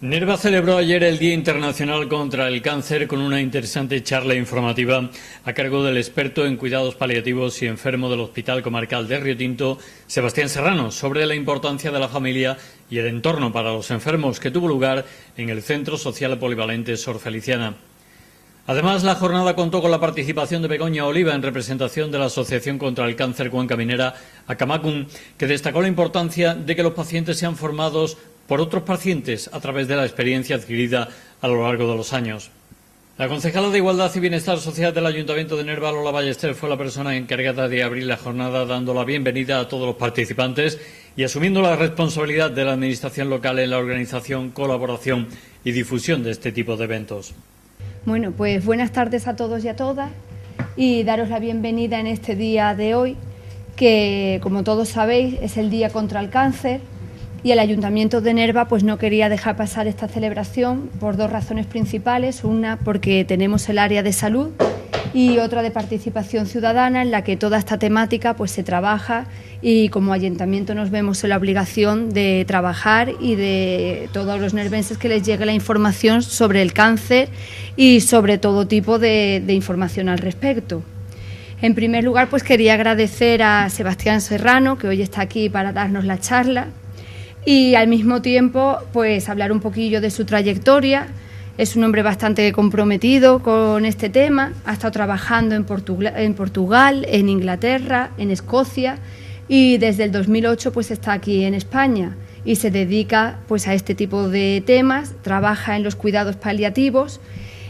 Nerva celebró ayer el Día Internacional contra el Cáncer con una interesante charla informativa a cargo del experto en cuidados paliativos y enfermo del Hospital Comarcal de Riotinto, Sebastián Serrano, sobre la importancia de la familia y el entorno para los enfermos, que tuvo lugar en el Centro Social Polivalente Sor Feliciana. Además, la jornada contó con la participación de Begoña Oliva en representación de la Asociación contra el Cáncer Cuenca Minera, ACAMACUM, que destacó la importancia de que los pacientes sean formados por otros pacientes a través de la experiencia adquirida a lo largo de los años. La concejala de Igualdad y Bienestar Social del Ayuntamiento de Nerva, Lola Ballester, fue la persona encargada de abrir la jornada, dando la bienvenida a todos los participantes y asumiendo la responsabilidad de la Administración local en la organización, colaboración y difusión de este tipo de eventos. Bueno, pues buenas tardes a todos y a todas y daros la bienvenida en este día de hoy, que como todos sabéis es el Día contra el Cáncer. Y el Ayuntamiento de Nerva pues no quería dejar pasar esta celebración por dos razones principales. Una, porque tenemos el área de salud, y otra de participación ciudadana, en la que toda esta temática pues se trabaja, y como Ayuntamiento nos vemos en la obligación de trabajar y de todos los nervenses que les llegue la información sobre el cáncer y sobre todo tipo de información al respecto. En primer lugar, pues quería agradecer a Sebastián Serrano, que hoy está aquí para darnos la charla, y al mismo tiempo pues hablar un poquillo de su trayectoria. Es un hombre bastante comprometido con este tema, ha estado trabajando en Portugal, en Inglaterra, en Escocia, y desde el 2008 pues está aquí en España y se dedica pues a este tipo de temas, trabaja en los cuidados paliativos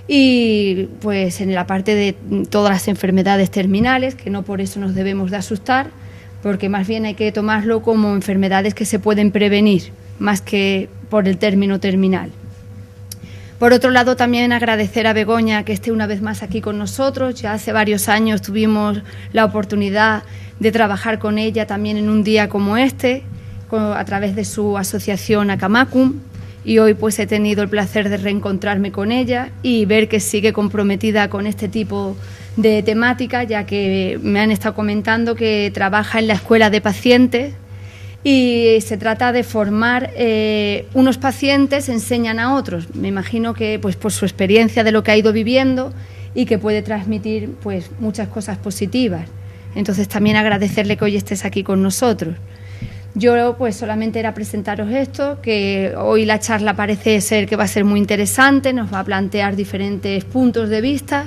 y pues en la parte de todas las enfermedades terminales, que no por eso nos debemos de asustar, porque más bien hay que tomarlo como enfermedades que se pueden prevenir, más que por el término terminal. Por otro lado, también agradecer a Begoña que esté una vez más aquí con nosotros. Ya hace varios años tuvimos la oportunidad de trabajar con ella también en un día como este, a través de su asociación ACAMACUM, y hoy pues he tenido el placer de reencontrarme con ella y ver que sigue comprometida con este tipo de temática, ya que me han estado comentando que trabaja en la escuela de pacientes y se trata de formar unos pacientes, enseñan a otros. Me imagino que pues por su experiencia de lo que ha ido viviendo y que puede transmitir pues muchas cosas positivas. Entonces también agradecerle que hoy estés aquí con nosotros. Yo pues solamente era presentaros esto, que hoy la charla parece ser que va a ser muy interesante, nos va a plantear diferentes puntos de vista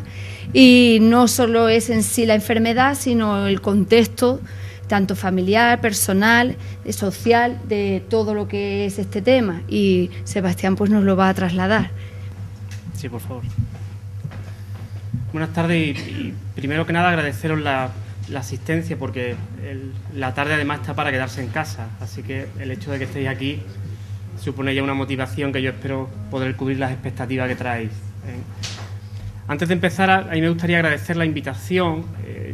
y no solo es en sí la enfermedad, sino el contexto tanto familiar, personal, social, de todo lo que es este tema, y Sebastián pues nos lo va a trasladar. Sí, por favor. Buenas tardes y primero que nada agradeceros la asistencia, porque la tarde además está para quedarse en casa, así que el hecho de que estéis aquí supone ya una motivación que yo espero poder cubrir las expectativas que traéis. Antes de empezar, a mí me gustaría agradecer la invitación.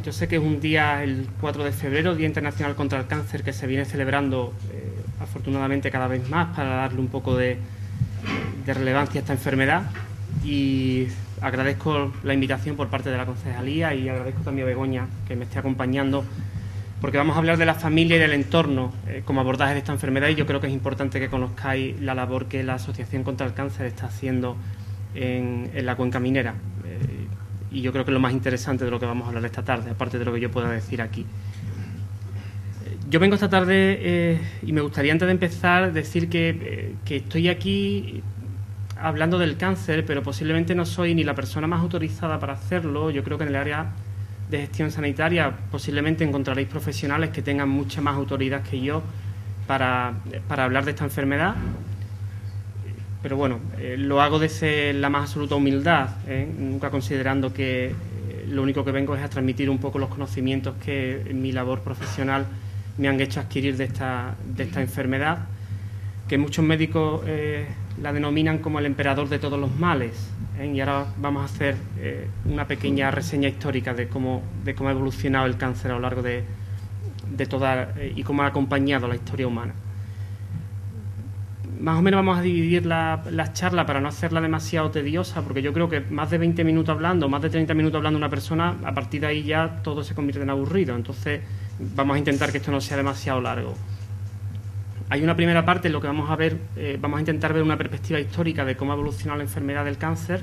Yo sé que es un día, el 4 de febrero, Día Internacional contra el Cáncer, que se viene celebrando afortunadamente cada vez más para darle un poco de relevancia a esta enfermedad, y agradezco la invitación por parte de la concejalía y agradezco también a Begoña que me esté acompañando, porque vamos a hablar de la familia y del entorno como abordaje de esta enfermedad, y yo creo que es importante que conozcáis la labor que la Asociación contra el Cáncer está haciendo en la cuenca minera, y yo creo que es lo más interesante de lo que vamos a hablar esta tarde, aparte de lo que yo pueda decir aquí. Yo vengo esta tarde y me gustaría, antes de empezar, decir que estoy aquí hablando del cáncer, pero posiblemente no soy ni la persona más autorizada para hacerlo. Yo creo que en el área de gestión sanitaria posiblemente encontraréis profesionales que tengan mucha más autoridad que yo para hablar de esta enfermedad. Pero bueno, lo hago desde la más absoluta humildad, nunca considerando que lo único que vengo es a transmitir un poco los conocimientos que en mi labor profesional me han hecho adquirir de esta enfermedad, que muchos médicos la denominan como el emperador de todos los males, y ahora vamos a hacer una pequeña reseña histórica de cómo ha evolucionado el cáncer a lo largo de toda y cómo ha acompañado la historia humana. Más o menos vamos a dividir la charla para no hacerla demasiado tediosa, porque yo creo que más de 20 minutos hablando, más de 30 minutos hablando una persona, a partir de ahí ya todo se convierte en aburrido. Entonces vamos a intentar que esto no sea demasiado largo. Hay una primera parte en lo que vamos a ver, vamos a intentar ver una perspectiva histórica de cómo ha evolucionado la enfermedad del cáncer.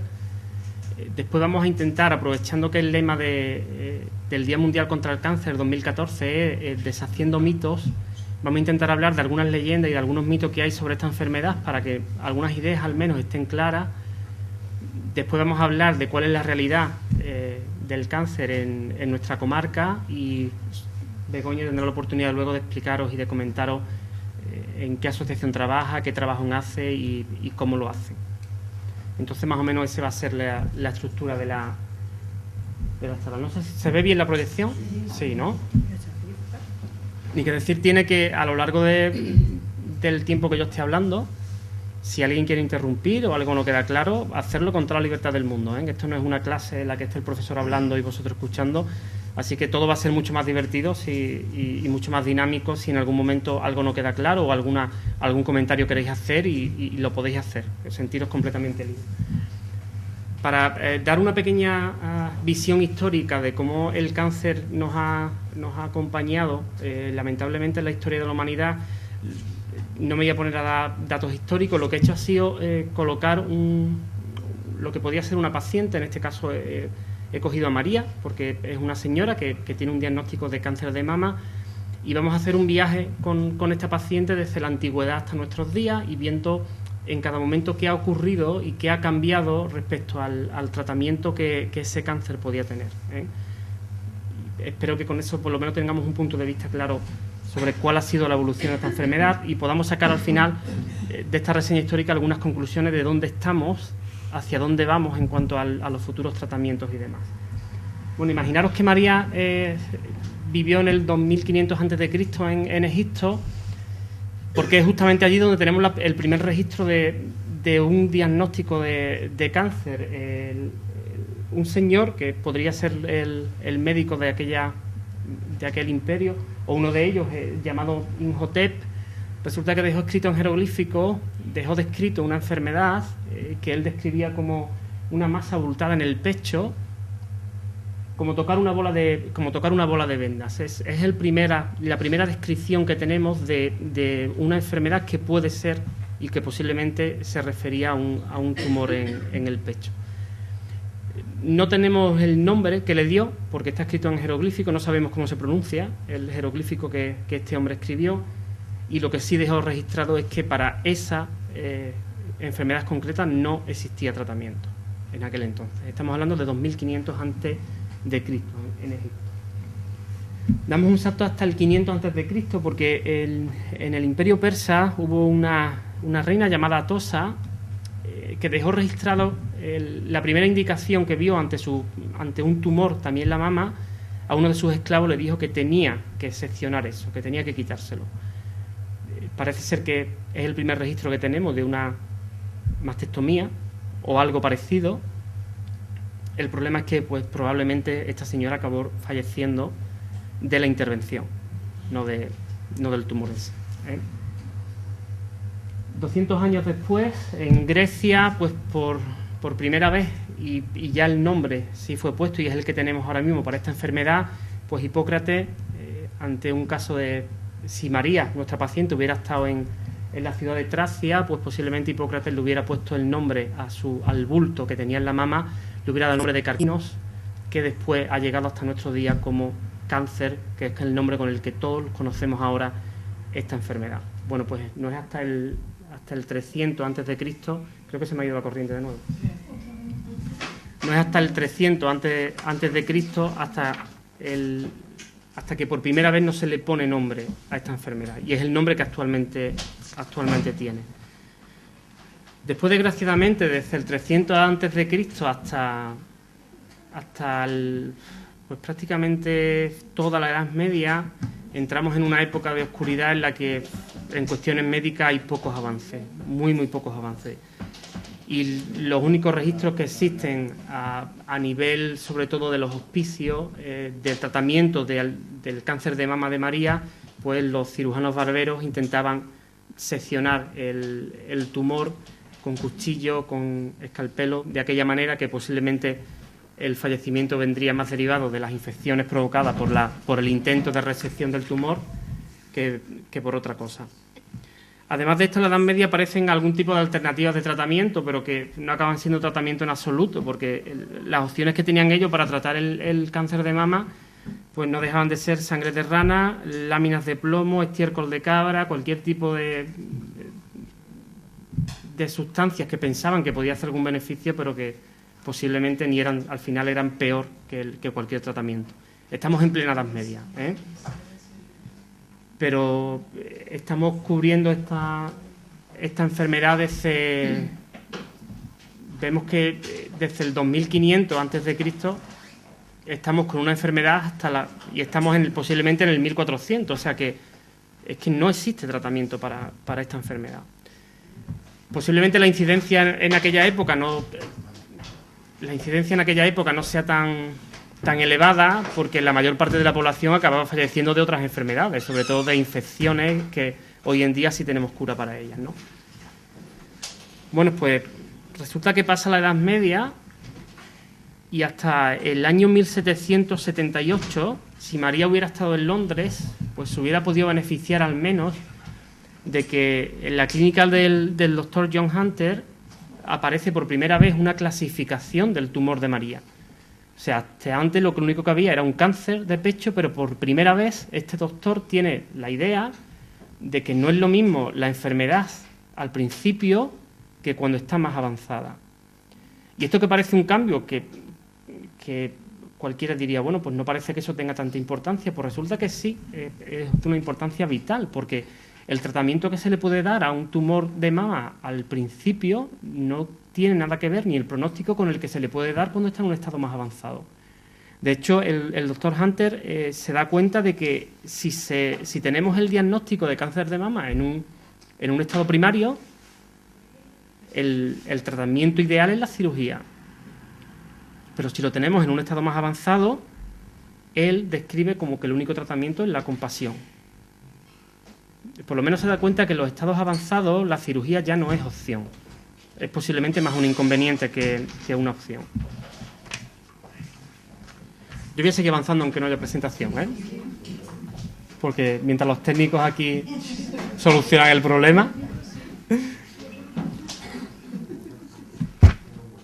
Después vamos a intentar, aprovechando que el lema del Día Mundial contra el Cáncer 2014 es deshaciendo mitos, vamos a intentar hablar de algunas leyendas y de algunos mitos que hay sobre esta enfermedad para que algunas ideas al menos estén claras. Después vamos a hablar de cuál es la realidad del cáncer en nuestra comarca y Begoña tendrá la oportunidad luego de explicaros y de comentaros en qué asociación trabaja, qué trabajo hace y cómo lo hace. Entonces, más o menos, esa va a ser la estructura de la sala. No sé si se ve bien la proyección. Sí, ¿no? Ni que decir tiene que, a lo largo del tiempo que yo esté hablando, si alguien quiere interrumpir o algo no queda claro, hacerlo con toda la libertad del mundo, ¿eh? Que esto no es una clase en la que esté el profesor hablando y vosotros escuchando, así que todo va a ser mucho más divertido y mucho más dinámico si en algún momento algo no queda claro o algún comentario queréis hacer y lo podéis hacer, sentiros completamente libres. Para dar una pequeña visión histórica de cómo el cáncer nos ha acompañado, lamentablemente en la historia de la humanidad, no me voy a poner a dar datos históricos, lo que he hecho ha sido colocar lo que podía ser una paciente, en este caso he cogido a María, porque es una señora que tiene un diagnóstico de cáncer de mama y vamos a hacer un viaje con esta paciente desde la antigüedad hasta nuestros días y viendo en cada momento qué ha ocurrido y qué ha cambiado respecto al tratamiento que ese cáncer podía tener, ¿eh? Espero que con eso por lo menos tengamos un punto de vista claro sobre cuál ha sido la evolución de esta enfermedad y podamos sacar al final de esta reseña histórica algunas conclusiones de dónde estamos, hacia dónde vamos en cuanto a los futuros tratamientos y demás. Bueno, imaginaros que María vivió en el 2500 a.C. en Egipto, porque es justamente allí donde tenemos el primer registro de un diagnóstico de cáncer. Un señor que podría ser el médico de aquel imperio, o uno de ellos, llamado Imhotep, resulta que dejó escrito en jeroglífico, dejó descrito una enfermedad que él describía como una masa abultada en el pecho, como tocar una bola de vendas. Es la primera descripción que tenemos de una enfermedad que puede ser y que posiblemente se refería a un tumor en el pecho. No tenemos el nombre que le dio, porque está escrito en jeroglífico, no sabemos cómo se pronuncia el jeroglífico que este hombre escribió, y lo que sí dejó registrado es que para esa enfermedad concreta no existía tratamiento en aquel entonces. Estamos hablando de 2500 a.C. en Egipto. Damos un salto hasta el 500 a.C. porque en el Imperio Persa hubo una reina llamada Atosa que dejó registrado la primera indicación que vio ante un tumor también en la mama. A uno de sus esclavos le dijo que tenía que seccionar eso, que tenía que quitárselo. Parece ser que es el primer registro que tenemos de una mastectomía o algo parecido. El problema es que pues probablemente esta señora acabó falleciendo de la intervención, no del tumor ese, ¿eh? 200 años después, en Grecia, pues por primera vez, y ya el nombre sí fue puesto y es el que tenemos ahora mismo para esta enfermedad, pues Hipócrates, ante un caso de si María, nuestra paciente, hubiera estado en la ciudad de Tracia, pues posiblemente Hipócrates le hubiera puesto el nombre al bulto que tenía en la mama, le hubiera dado el nombre de carcinos, que después ha llegado hasta nuestro día como cáncer, que es el nombre con el que todos conocemos ahora esta enfermedad. Bueno, pues no es hasta el 300 a.C., creo que se me ha ido la corriente de nuevo. No es hasta el 300 antes de Cristo hasta que por primera vez no se le pone nombre a esta enfermedad, y es el nombre que actualmente tiene. Después, desgraciadamente, desde el 300 a.C. hasta pues prácticamente toda la Edad Media, entramos en una época de oscuridad en la que en cuestiones médicas hay pocos avances, muy pocos avances. Y los únicos registros que existen a nivel, sobre todo, de los hospicios, del tratamiento del cáncer de mama de María, pues los cirujanos barberos intentaban seccionar el tumor con cuchillo, con escalpelo, de aquella manera que posiblemente el fallecimiento vendría más derivado de las infecciones provocadas por el intento de resección del tumor que por otra cosa. Además de esto, en la Edad Media aparecen algún tipo de alternativas de tratamiento, pero que no acaban siendo tratamiento en absoluto, porque las opciones que tenían ellos para tratar el cáncer de mama pues no dejaban de ser sangre de rana, láminas de plomo, estiércol de cabra, cualquier tipo de sustancias que pensaban que podía hacer algún beneficio, pero que posiblemente al final eran peor que cualquier tratamiento. Estamos en plena Edad Media, ¿eh? Pero estamos cubriendo esta enfermedad vemos que desde el 2500 a.C. estamos con una enfermedad y estamos posiblemente en el 1400, o sea que es que no existe tratamiento para esta enfermedad. Posiblemente la incidencia en aquella época no sea tan elevada, porque la mayor parte de la población acababa falleciendo de otras enfermedades, sobre todo de infecciones que hoy en día sí tenemos cura para ellas, ¿no? Bueno, pues resulta que pasa la Edad Media y hasta el año 1778, si María hubiera estado en Londres, pues se hubiera podido beneficiar al menos de que en la clínica del doctor John Hunter aparece por primera vez una clasificación del tumor de María. O sea, hasta antes lo único que había era un cáncer de pecho, pero por primera vez este doctor tiene la idea de que no es lo mismo la enfermedad al principio que cuando está más avanzada. Y esto que parece un cambio que cualquiera diría, bueno, pues no parece que eso tenga tanta importancia, pues resulta que sí, es una importancia vital, porque el tratamiento que se le puede dar a un tumor de mama al principio no tiene nada que ver ni el pronóstico con el que se le puede dar cuando está en un estado más avanzado. De hecho, el doctor Hunter se da cuenta de que si tenemos el diagnóstico de cáncer de mama en un estado primario, el tratamiento ideal es la cirugía. Pero si lo tenemos en un estado más avanzado, él describe como que el único tratamiento es la compasión. Por lo menos se da cuenta que en los estados avanzados la cirugía ya no es opción. Es posiblemente más un inconveniente que una opción. Yo voy a seguir avanzando aunque no haya presentación, ¿eh? Porque mientras los técnicos aquí solucionan el problema.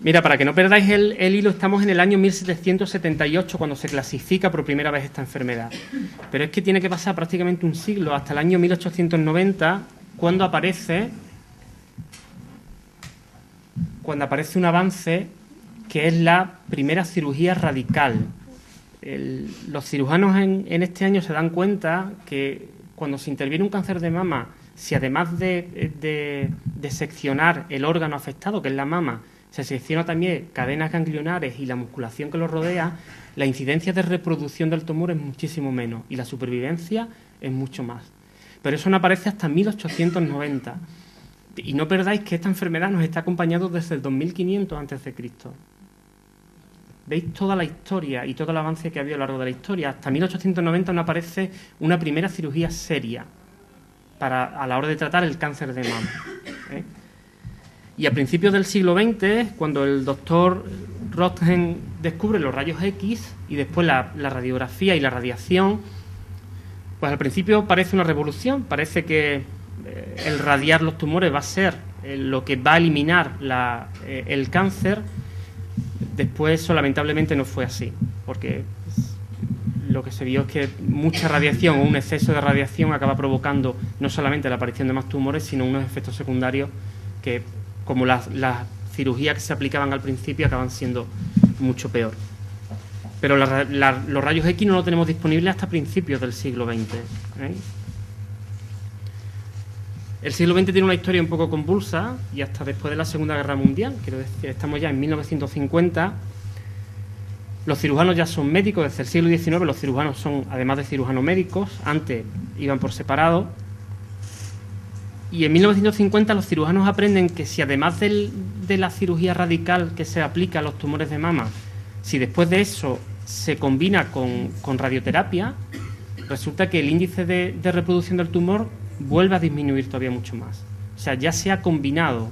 Mira, para que no perdáis el hilo, estamos en el año 1778 cuando se clasifica por primera vez esta enfermedad. Pero es que tiene que pasar prácticamente un siglo, hasta el año 1890, cuando aparece un avance que es la primera cirugía radical. Los cirujanos en este año se dan cuenta que cuando se interviene un cáncer de mama, si además de seccionar el órgano afectado, que es la mama, se secciona también cadenas ganglionares y la musculación que lo rodea, la incidencia de reproducción del tumor es muchísimo menos y la supervivencia es mucho más. Pero eso no aparece hasta 1890. Y no perdáis que esta enfermedad nos está acompañando desde el 2500 a.C. Veis toda la historia y todo el avance que ha habido a lo largo de la historia. Hasta 1890 no aparece una primera cirugía seria a la hora de tratar el cáncer de mama, ¿eh? Y a principios del siglo XX, cuando el doctor Röntgen descubre los rayos X y después la radiografía y la radiación, pues al principio parece una revolución, parece que el radiar los tumores va a ser lo que va a eliminar el cáncer. Después eso lamentablemente no fue así, porque lo que se vio es que mucha radiación o un exceso de radiación acaba provocando no solamente la aparición de más tumores, sino unos efectos secundarios que, como las cirugías que se aplicaban al principio, acaban siendo mucho peor. Pero los rayos X no los tenemos disponibles hasta principios del siglo XX, ¿eh? El siglo XX tiene una historia un poco convulsa y hasta después de la Segunda Guerra Mundial, quiero decir, estamos ya en 1950, los cirujanos ya son médicos. Desde el siglo XIX los cirujanos son, además de cirujanos médicos, antes iban por separado. Y en 1950 los cirujanos aprenden que si además de la cirugía radical que se aplica a los tumores de mama, si después de eso se combina con radioterapia, resulta que el índice de reproducción del tumor vuelve a disminuir todavía mucho más. O sea, ya se ha combinado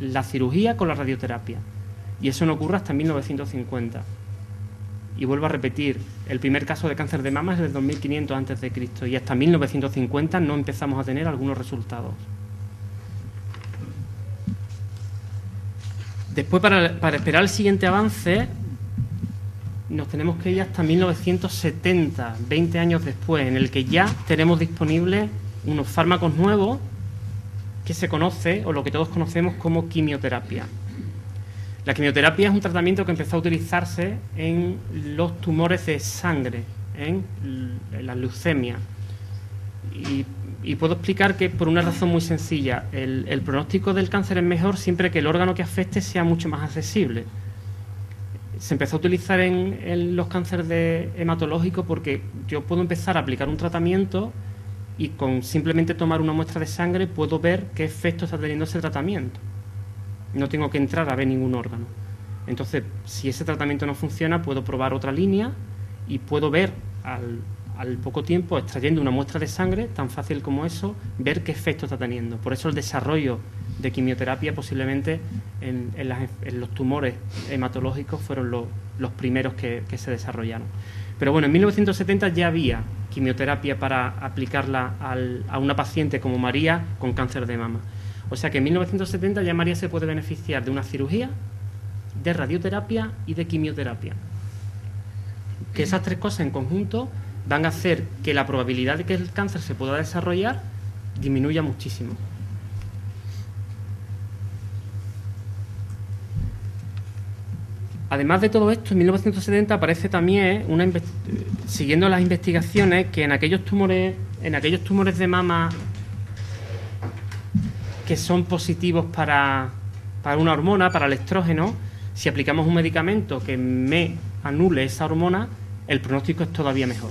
la cirugía con la radioterapia. Y eso no ocurre hasta 1950. Y vuelvo a repetir, el primer caso de cáncer de mama es del 2500 a.C. y hasta 1950 no empezamos a tener algunos resultados. Después, para esperar el siguiente avance, nos tenemos que ir hasta 1970, 20 años después, en el que ya tenemos disponibles unos fármacos nuevos que se conoce, o lo que todos conocemos como quimioterapia. La quimioterapia es un tratamiento que empezó a utilizarse en los tumores de sangre, en la leucemia. Y puedo explicar que por una razón muy sencilla, el pronóstico del cáncer es mejor siempre que el órgano que afecte sea mucho más accesible. Se empezó a utilizar en los cánceres hematológicos porque yo puedo empezar a aplicar un tratamiento y con simplemente tomar una muestra de sangre puedo ver qué efecto está teniendo ese tratamiento. No tengo que entrar a ver ningún órgano. Entonces, si ese tratamiento no funciona, puedo probar otra línea y puedo ver al poco tiempo, extrayendo una muestra de sangre, tan fácil como eso, ver qué efecto está teniendo. Por eso el desarrollo de quimioterapia posiblemente en los tumores hematológicos fueron los primeros que se desarrollaron. Pero bueno, en 1970 ya había quimioterapia para aplicarla a una paciente como María con cáncer de mama. O sea que en 1970 ya María se puede beneficiar de una cirugía, de radioterapia y de quimioterapia. Que esas tres cosas en conjunto van a hacer que la probabilidad de que el cáncer se pueda desarrollar disminuya muchísimo. Además de todo esto, en 1970 aparece también, siguiendo las investigaciones, que en aquellos tumores de mama que son positivos para una hormona, para el estrógeno, si aplicamos un medicamento que me anule esa hormona, el pronóstico es todavía mejor.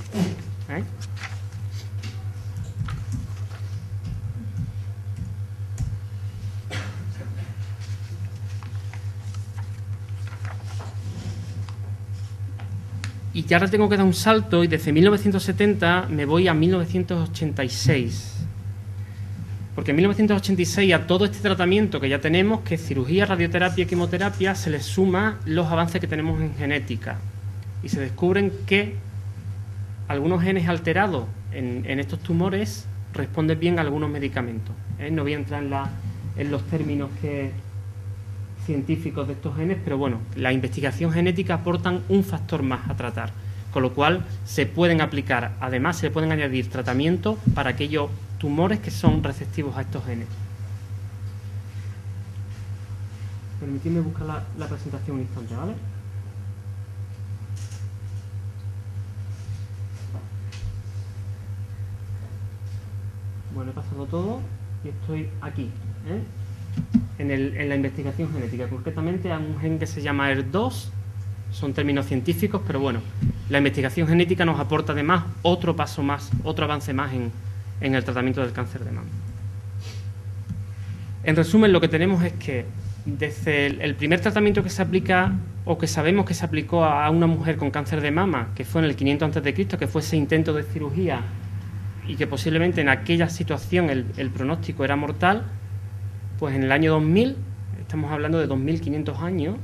Y ya ahora tengo que dar un salto y desde 1970 me voy a 1986. Porque en 1986 a todo este tratamiento que ya tenemos, que es cirugía, radioterapia y quimioterapia, se les suma los avances que tenemos en genética. Y se descubren que algunos genes alterados en estos tumores responden bien a algunos medicamentos. No voy a entrar en los términos científicos de estos genes, pero bueno, la investigación genética aportan un factor más a tratar, con lo cual se pueden aplicar, además se pueden añadir tratamientos para aquellos tumores que son receptivos a estos genes. Permitidme buscar la presentación un instante, ¿vale? Bueno, he pasado todo y estoy aquí, en la investigación genética. Concretamente hay un gen que se llama ER2, son términos científicos, pero bueno, la investigación genética nos aporta además otro paso más, otro avance más en el tratamiento del cáncer de mama. En resumen, lo que tenemos es que desde el primer tratamiento que se aplica, o que sabemos que se aplicó a una mujer con cáncer de mama, que fue en el 500 a.C., que fue ese intento de cirugía y que posiblemente en aquella situación el pronóstico era mortal, pues en el año 2000, estamos hablando de 2500 años,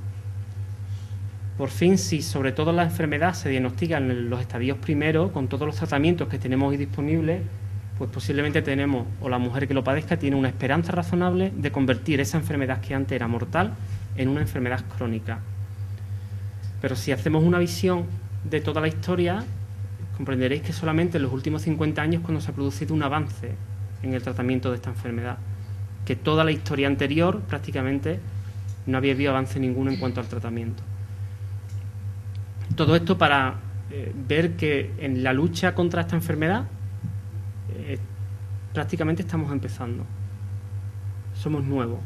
por fin, si sobre todo la enfermedad se diagnostica en los estadios primeros, con todos los tratamientos que tenemos hoy disponibles, pues posiblemente tenemos, o la mujer que lo padezca tiene una esperanza razonable de convertir esa enfermedad que antes era mortal en una enfermedad crónica. Pero si hacemos una visión de toda la historia, comprenderéis que solamente en los últimos 50 años cuando se ha producido un avance en el tratamiento de esta enfermedad, que toda la historia anterior prácticamente no había habido avance ninguno en cuanto al tratamiento. Todo esto para ver que en la lucha contra esta enfermedad prácticamente estamos empezando. Somos nuevos.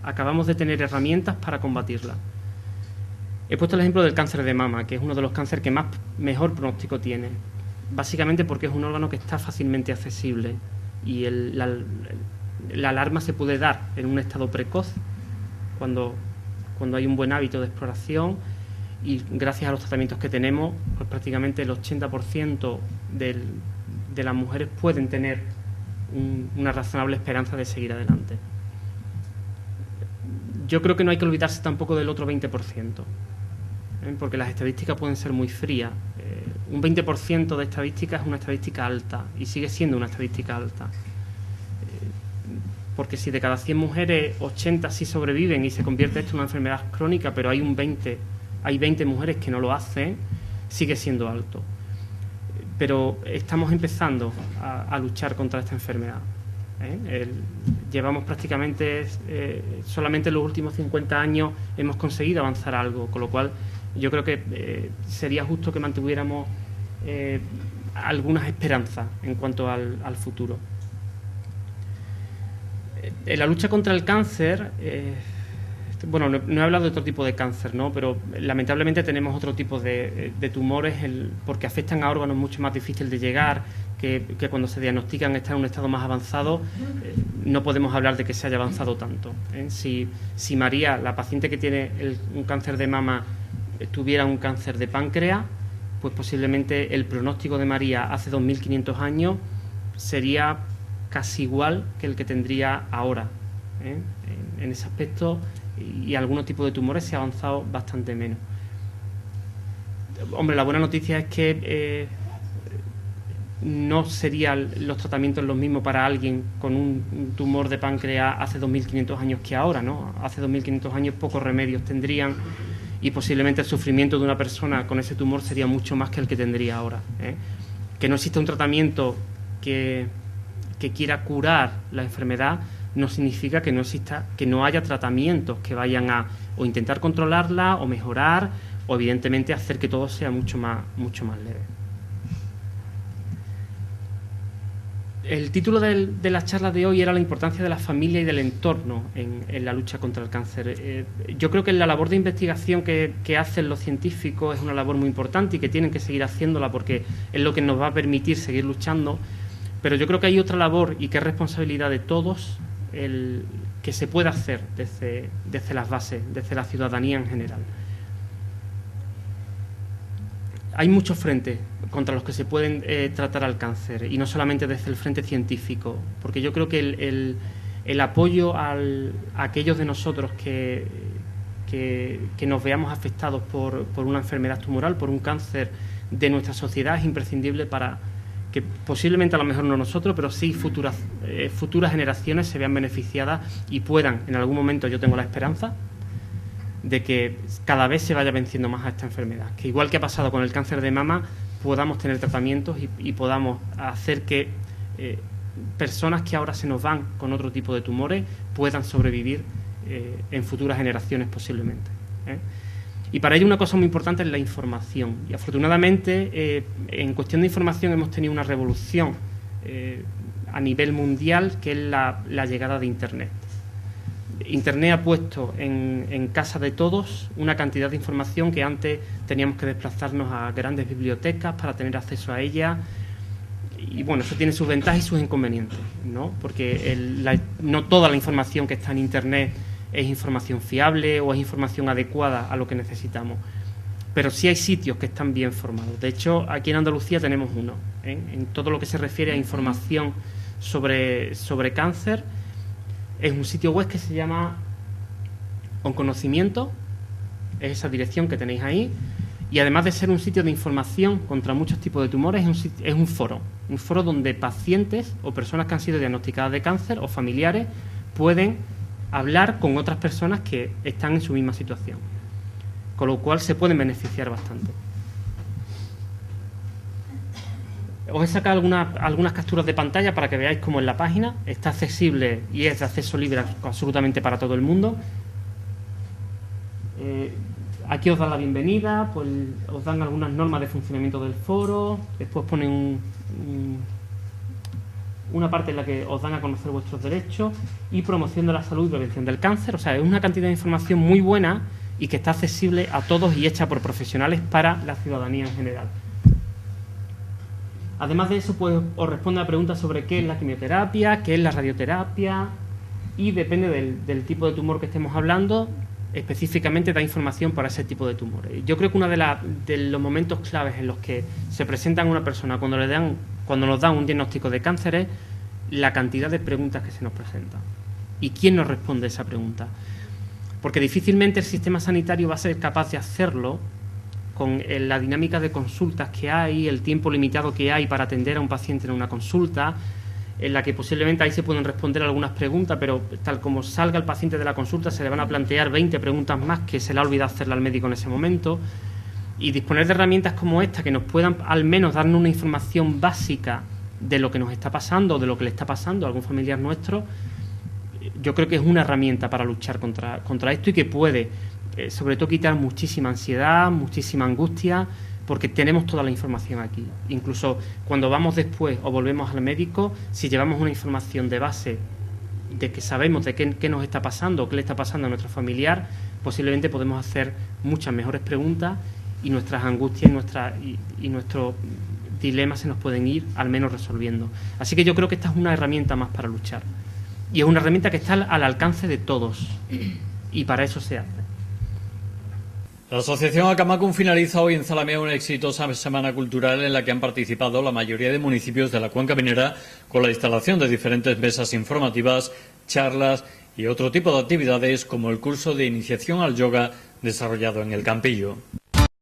Acabamos de tener herramientas para combatirla. He puesto el ejemplo del cáncer de mama, que es uno de los cánceres que mejor pronóstico tiene. Básicamente porque es un órgano que está fácilmente accesible y la alarma se puede dar en un estado precoz cuando hay un buen hábito de exploración, y gracias a los tratamientos que tenemos, pues prácticamente el 80% de las mujeres pueden tener una razonable esperanza de seguir adelante. Yo creo que no hay que olvidarse tampoco del otro 20%, porque las estadísticas pueden ser muy frías. Un 20% de estadística es una estadística alta y sigue siendo una estadística alta. porque si de cada 100 mujeres 80 sí sobreviven y se convierte esto en una enfermedad crónica, pero hay 20 mujeres que no lo hacen, sigue siendo alto. Pero estamos empezando a luchar contra esta enfermedad. Llevamos prácticamente, solamente en los últimos 50 años hemos conseguido avanzar algo, con lo cual yo creo que sería justo que mantuviéramos algunas esperanzas en cuanto al futuro. En la lucha contra el cáncer, bueno, no he hablado de otro tipo de cáncer, ¿no? Pero lamentablemente tenemos otro tipo de tumores porque afectan a órganos mucho más difíciles de llegar, que cuando se diagnostican están en un estado más avanzado. No podemos hablar de que se haya avanzado tanto, ¿eh? Si María, la paciente que tiene un cáncer de mama, tuviera un cáncer de páncreas, pues posiblemente el pronóstico de María hace 2.500 años sería casi igual que el que tendría ahora, ¿eh? En ese aspecto, y algunos tipos de tumores se ha avanzado bastante menos. Hombre, la buena noticia es que no serían los tratamientos los mismos para alguien con un tumor de páncreas hace 2.500 años que ahora, ¿no? Hace 2.500 años pocos remedios tendrían, y posiblemente el sufrimiento de una persona con ese tumor sería mucho más que el que tendría ahora, ¿eh? Que no exista un tratamiento que quiera curar la enfermedad no significa que no haya tratamientos que vayan a o intentar controlarla o mejorar, o evidentemente hacer que todo sea mucho más leve. El título de la charla de hoy era la importancia de la familia y del entorno en la lucha contra el cáncer. Yo creo que la labor de investigación que hacen los científicos es una labor muy importante y que tienen que seguir haciéndola porque es lo que nos va a permitir seguir luchando. Pero yo creo que hay otra labor y que es responsabilidad de todos que se puede hacer desde las bases, desde la ciudadanía en general. Hay muchos frentes contra los que se pueden tratar al cáncer, y no solamente desde el frente científico, porque yo creo que el apoyo a aquellos de nosotros que nos veamos afectados por una enfermedad tumoral, por un cáncer de nuestra sociedad, es imprescindible para que posiblemente a lo mejor no nosotros, pero sí futuras generaciones se vean beneficiadas y puedan, en algún momento, yo tengo la esperanza de que cada vez se vaya venciendo más a esta enfermedad, que igual que ha pasado con el cáncer de mama, podamos tener tratamientos y podamos hacer que personas que ahora se nos van con otro tipo de tumores puedan sobrevivir en futuras generaciones posiblemente, ¿eh? Y para ello una cosa muy importante es la información, y afortunadamente en cuestión de información hemos tenido una revolución a nivel mundial, que es la llegada de Internet. Internet ha puesto en casa de todos una cantidad de información que antes teníamos que desplazarnos a grandes bibliotecas para tener acceso a ella, y bueno, eso tiene sus ventajas y sus inconvenientes, ¿no? Porque no toda la información que está en Internet es información fiable o es información adecuada a lo que necesitamos, pero sí hay sitios que están bien formados. De hecho, aquí en Andalucía tenemos uno, ¿eh? En todo lo que se refiere a información sobre cáncer. Es un sitio web que se llama Onconocimiento, es esa dirección que tenéis ahí, y además de ser un sitio de información contra muchos tipos de tumores, es un foro donde pacientes o personas que han sido diagnosticadas de cáncer o familiares pueden hablar con otras personas que están en su misma situación, con lo cual se pueden beneficiar bastante. Os he sacado algunas capturas de pantalla para que veáis cómo es la página. Está accesible y es de acceso libre absolutamente para todo el mundo. Aquí os dan la bienvenida, pues os dan algunas normas de funcionamiento del foro, después ponen una parte en la que os dan a conocer vuestros derechos, y promoción de la salud y prevención del cáncer. O sea, es una cantidad de información muy buena y que está accesible a todos y hecha por profesionales para la ciudadanía en general. Además de eso, pues os responde a preguntas sobre qué es la quimioterapia, qué es la radioterapia, y depende del tipo de tumor que estemos hablando, específicamente da información para ese tipo de tumores. Yo creo que uno de los momentos claves en los que se presentan a una persona cuando nos dan un diagnóstico de cáncer es la cantidad de preguntas que se nos presentan y quién nos responde a esa pregunta. Porque difícilmente el sistema sanitario va a ser capaz de hacerlo con la dinámica de consultas que hay, el tiempo limitado que hay para atender a un paciente en una consulta, en la que posiblemente ahí se pueden responder algunas preguntas, pero tal como salga el paciente de la consulta se le van a plantear 20 preguntas más que se le ha olvidado hacerle al médico en ese momento. Y disponer de herramientas como esta que nos puedan al menos darnos una información básica de lo que nos está pasando o de lo que le está pasando a algún familiar nuestro, yo creo que es una herramienta para luchar contra esto y que puede, sobre todo, quitar muchísima ansiedad, muchísima angustia, porque tenemos toda la información aquí. Incluso cuando vamos después o volvemos al médico, si llevamos una información de base de que sabemos de qué nos está pasando o qué le está pasando a nuestro familiar, posiblemente podemos hacer muchas mejores preguntas y nuestras angustias y nuestros dilemas se nos pueden ir al menos resolviendo. Así que yo creo que esta es una herramienta más para luchar. Y es una herramienta que está al alcance de todos. Y para eso se hace. La Asociación Acamacum finaliza hoy en Zalamea una exitosa semana cultural en la que han participado la mayoría de municipios de la Cuenca Minera con la instalación de diferentes mesas informativas, charlas y otro tipo de actividades como el curso de iniciación al yoga desarrollado en el Campillo.